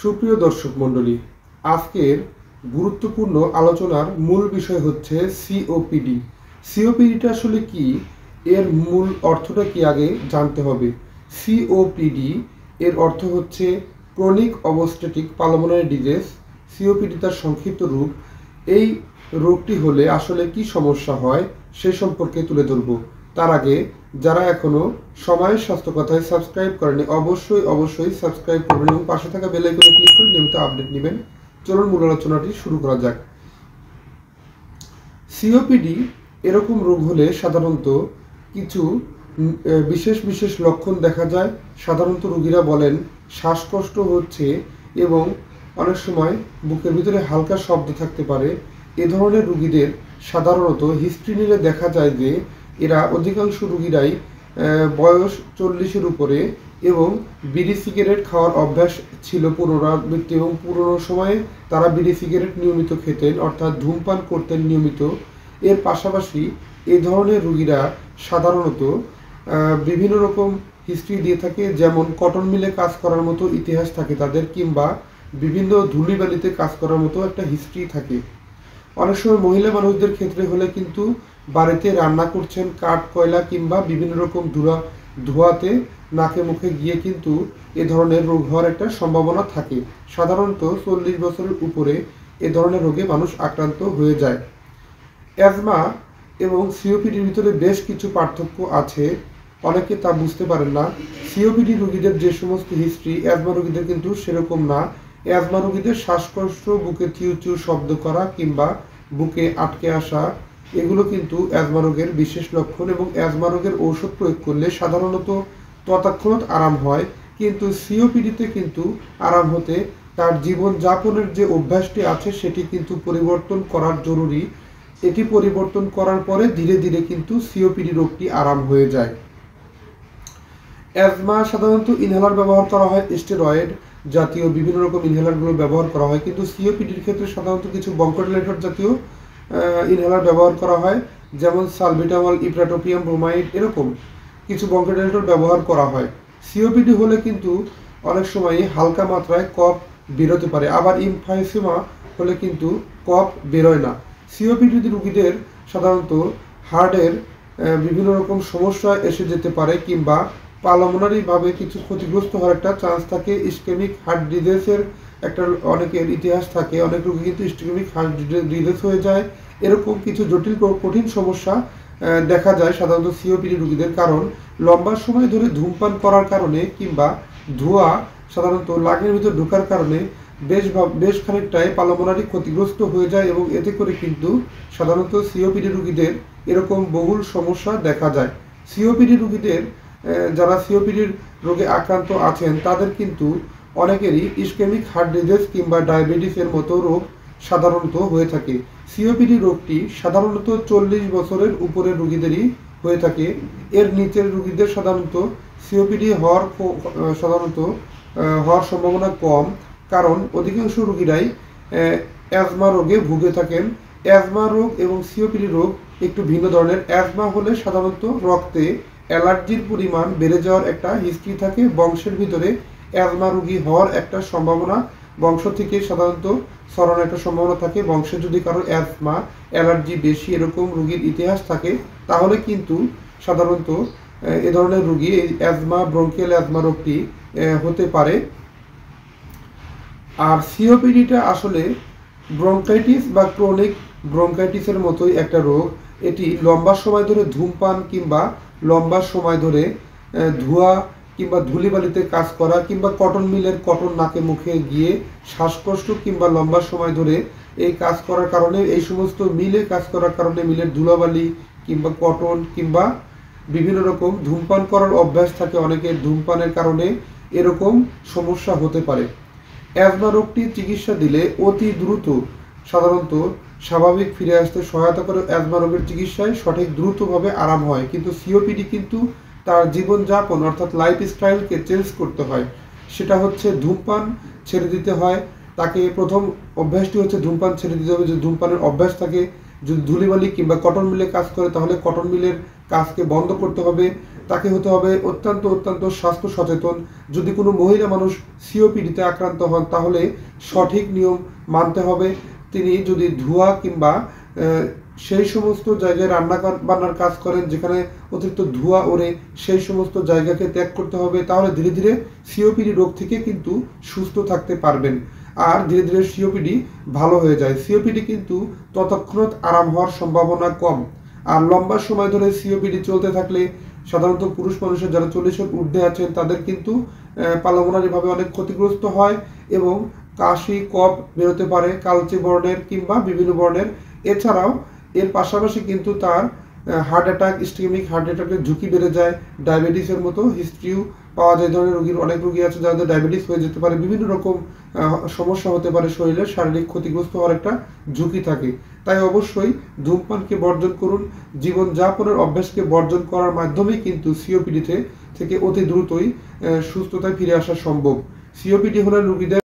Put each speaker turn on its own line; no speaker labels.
সুপ্রিয় দর্শক মণ্ডলী, আজকের গুরুত্বপূর্ণ আলোচনার মূল বিষয় হচ্ছে সিওপিডি। সিওপিডিটা আসলে কি, এর মূল অর্থটা কি আগে জানতে হবে। সিওপিডি এর অর্থ হচ্ছে chronic obstetric pulmonary disease. COPD তার সংক্ষিপ্ত রূপ। এই রোগটি হলে আসলে কি সমস্যা হয় সে সম্পর্কে তুলে ধরব। তার আগে যারা এখনো সময়ের স্বাস্থ্য কথায় সাবস্ক্রাইব করেনি অবশ্যই সাবস্ক্রাইব করবেন এবং পাশে থাকা বেল আইকনে ক্লিক করে নিয়মিত আপডেট নেবেন। চলুন মূল আলোচনাটি শুরু করা যাক। সিওপিডি এরকম রোগ হলে সাধারণত কিছু বিশেষ লক্ষণ দেখা যায়। সাধারণত রোগীরা বলেন শ্বাসকষ্ট হচ্ছে এবং অনেক সময় বুকের ভিতরে হালকা শব্দ থাকতে পারে। এ ধরনের রোগীদের সাধারণত হিস্ট্রি নিলে দেখা যায় যে এরা অধিকাংশ রোগীরাই বয়স 40-এর উপরে এবং বিড়ি সিগারেট খাওয়ার অভ্যাস ছিল পুনরাবৃত্তি, এবং পুরনো সময়ে তারা বিড়ি সিগারেট নিয়মিত খেতেন, অর্থাৎ ধূমপান করতেন নিয়মিত। এর পাশাপাশি এই ধরনের রোগীরা সাধারণত বিভিন্ন রকম হিস্ট্রি দিয়ে থাকে, যেমন কটন মিলে কাজ করার মতো ইতিহাস থাকে তাদের, কিংবা বিভিন্ন ধূলিবালিতে কাজ করার মতো একটা হিস্ট্রি থাকে। অনেক সময় মহিলা মানুষদের ক্ষেত্রে হলে কিন্তু বাড়িতে রান্না করছেন কাঠ কয়লা কিংবা বিভিন্ন রকম ধোঁয়াতে নাকে মুখে গিয়ে কিন্তু এ ধরনের রোগ হওয়ার একটা সম্ভাবনা থাকে। সাধারণত 40 বছরের উপরে এ ধরনের রোগে মানুষ আক্রান্ত হয়ে যায়। অ্যাজমা এবং সিওপিডির ভিতরে বেশ কিছু পার্থক্য আছে, অনেকে তা বুঝতে পারেন না। সিওপিডি রোগীদের যে সমস্ত হিস্ট্রি অ্যাজমা রোগীদের কিন্তু সেরকম না। অ্যাজমা রোগীদের শ্বাসকষ্ট, বুকে চিউ চিউ শব্দ করা কিংবা বুকে আটকে আসা, এগুলো কিন্তু অ্যাজমা রোগের বিশেষ লক্ষণ, এবং অ্যাজমা রোগের ঔষধ প্রয়োগ করলে সাধারণত তৎক্ষণাৎ আরাম হয়। কিন্তু সিওপিডিতে কিন্তু আরাম হতে তার জীবনযাপনের যে অভ্যাসটি আছে সেটি কিন্তু পরিবর্তন করার জরুরি। এটি পরিবর্তন করার পরে ধীরে ধীরে কিন্তু সিওপিডি রোগটি আরাম হয়ে যায়। অ্যাজমা সাধারণত ইনহেলার ব্যবহার করা হয়, স্টেরয়েড জাতীয় বিভিন্ন রকম ইনহেলারগুলো ব্যবহার করা হয়, কিন্তু সিওপিডির ক্ষেত্রে সাধারণত কিছু বঙ্কোডিলেটর জাতীয় ইনহেলার ব্যবহার করা হয়, যেমন সালবিটামল, ইপ্রাটোপিয়াম ব্রোমাইড, এরকম কিছু বঙ্কোডিলেটর ব্যবহার করা হয়। সিওপিডি হলে কিন্তু অনেক সময় হালকা মাত্রায় কফ বেরোতে পারে, আবার ইমফাইসেমা হলে কিন্তু কফ বেরোয় না। সিওপিডি রোগীদের সাধারণত হার্টের বিভিন্ন রকম সমস্যা এসে যেতে পারে, কিংবা পালমোনারিভাবে কিছু ক্ষতিগ্রস্ত হওয়ার একটা চান্স থাকে। ইসকেমিক হার্ট ডিজিজের একটা অনেকের ইতিহাস থাকে, অনেক রোগী কিন্তু ইসকেমিক হার্ট ডিজিজ হয়ে যায়। এরকম কিছু জটিল কঠিন সমস্যা দেখা যায় সাধারণত সিওপিডি রোগীদের, কারণ লম্বা সময় ধরে ধূমপান করার কারণে কিংবা ধোঁয়া সাধারণত লাগের ভিতর ঢোকার কারণে বেশ খানিকটাই পালমোনারি ক্ষতিগ্রস্ত হয়ে যায়, এবং এতে করে কিন্তু সাধারণত সিওপিডি রোগীদের এরকম বহুল সমস্যা দেখা যায়। সিওপিডি রোগীদের যারা সিওপিডির রোগে আক্রান্ত আছেন তাদের কিন্তু অনেকেরই ইসকেমিক হার্ট ডিজিজ কিংবা ডায়াবেটিসের মতো রোগ সাধারণত হয়ে থাকে। সিওপিডি রোগটি সাধারণত 40 বছরের উপরের রোগীদেরই হয়ে থাকে। এর নিচের রোগীদের সাধারণত সিওপিডি হওয়ার সম্ভাবনা কম, কারণ অধিকাংশ রোগীরাই অ্যাজমা রোগে ভুগে থাকেন। অ্যাজমা রোগ এবং সিওপিডি রোগ একটু ভিন্ন ধরনের। অ্যাজমা হলে সাধারণত রক্তে অ্যালার্জির পরিমাণ বেড়ে যাওয়ার একটা হিস্ট্রি থাকে, বংশের ভিতরে অ্যাজমা রোগী হওয়ার একটা সম্ভাবনা বংশ থেকে সাধারণত ছড়ানোর একটা সম্ভাবনা থাকে। বংশে যদি কারো অ্যাজমা অ্যালার্জি বেশি এরকম রোগীর ইতিহাস থাকে তাহলে কিন্তু সাধারণত এ ধরনের রোগী এই অ্যাজমা ব্রঙ্কিয়াল অ্যাজমা রোগটি হতে পারে। আর সিওপিডিটা আসলে ব্রঙ্কাইটিস বা ক্রনিক ব্রঙ্কাইটিসের মতোই একটা রোগ। এটি লম্বা সময় ধরে ধূমপান কিংবা লম্বা সময় ধরে ধোঁয়া কিংবা ধূলিবালিতে কাজ করা কিংবা কটন মিলের কটন নাকে মুখে গিয়ে শ্বাসকষ্ট কিংবা লম্বা সময় ধরে এই কাজ করার কারণে, এই সমস্ত মিলে কাজ করার কারণে মিলের ধুলাবালি কিংবা কটন কিংবা বিভিন্ন রকম ধূমপান করার অভ্যাস থাকে অনেকের, ধূমপানের কারণে এরকম সমস্যা হতে পারে। অ্যাজমা রোগটি চিকিৎসা দিলে অতি দ্রুত সাধারণত স্বাভাবিক ফিরে আসতে সহায়তা করে। অ্যাজমা রোগের চিকিৎসায় সঠিক দ্রুতভাবে আরাম হয়, কিন্তু সিওপিডি কিন্তু তার জীবনযাপন অর্থাৎ লাইফস্টাইলকে চেঞ্জ করতে হয়। সেটা হচ্ছে ধূমপান ছেড়ে দিতে হয় তাকে। প্রথম অভ্যাসটি হচ্ছে ধূমপান ছেড়ে দিতে হবে। যদি ধূমপানের অভ্যাস থাকে, যদি ধুলিবালি কিংবা কটন মিলে কাজ করে তাহলে কটন মিলের কাজকে বন্ধ করতে হবে। তাকে হতে হবে অত্যন্ত অত্যন্ত স্বাস্থ্য সচেতন। যদি কোনো মহিলা মানুষ সিওপিডিতে আক্রান্ত হন তাহলে সঠিক নিয়ম মানতে হবে। তিনি যদি ধোঁয়া কিংবা সেই সমস্ত জায়গায় বান্নার কাজ করেন যেখানে অতিরিক্ত ধোঁয়া ওড়ে, সেই সমস্ত জায়গাকে ত্যাগ করতে হবে। তাহলে ধীরে ধীরে সিওপিডি রোগ থেকে কিন্তু সুস্থ থাকতে পারবেন। আর ধীরে ধীরে সিওপিডি ভালো হয়ে যায়। সিওপিডি কিন্তু তৎক্ষণাৎ আরাম হওয়ার সম্ভাবনা কম। আর লম্বা সময় ধরে সিওপিডি চলতে থাকলে সাধারণত পুরুষ মানুষের যারা 40-এর ঊর্ধ্বে আছেন তাদের কিন্তু পালমোনারিভাবে অনেক ক্ষতিগ্রস্ত হয় এবং কাশি, কফ বেরোতে পারে কালচে বর্ণের কিংবা বিভিন্ন বর্ণের। এছাড়াও এর পাশাপাশি কিন্তু তার হার্ট অ্যাটাক, ইসকেমিক হার্ট অ্যাটাকের ঝুঁকি বেড়ে যায়। ডায়াবেটিসের মতো হিস্ট্রিও পাওয়া যায়। ধরনের রোগীর অনেক রোগী আছে যাদের ডায়াবেটিস হয়ে যেতে পারে, বিভিন্ন রকম সমস্যা হতে পারে, শরীরের শারীরিক ক্ষতিগ্রস্ত হওয়ার একটা ঝুঁকি থাকে। তাই অবশ্যই ধূমপানকে বর্জন করুন। জীবনযাপনের অভ্যাসকে বর্জন করার মাধ্যমেই কিন্তু সিওপিডি থেকে অতি দ্রুতই সুস্থতায় ফিরে আসা সম্ভব। সিওপিডি হলে রোগীদের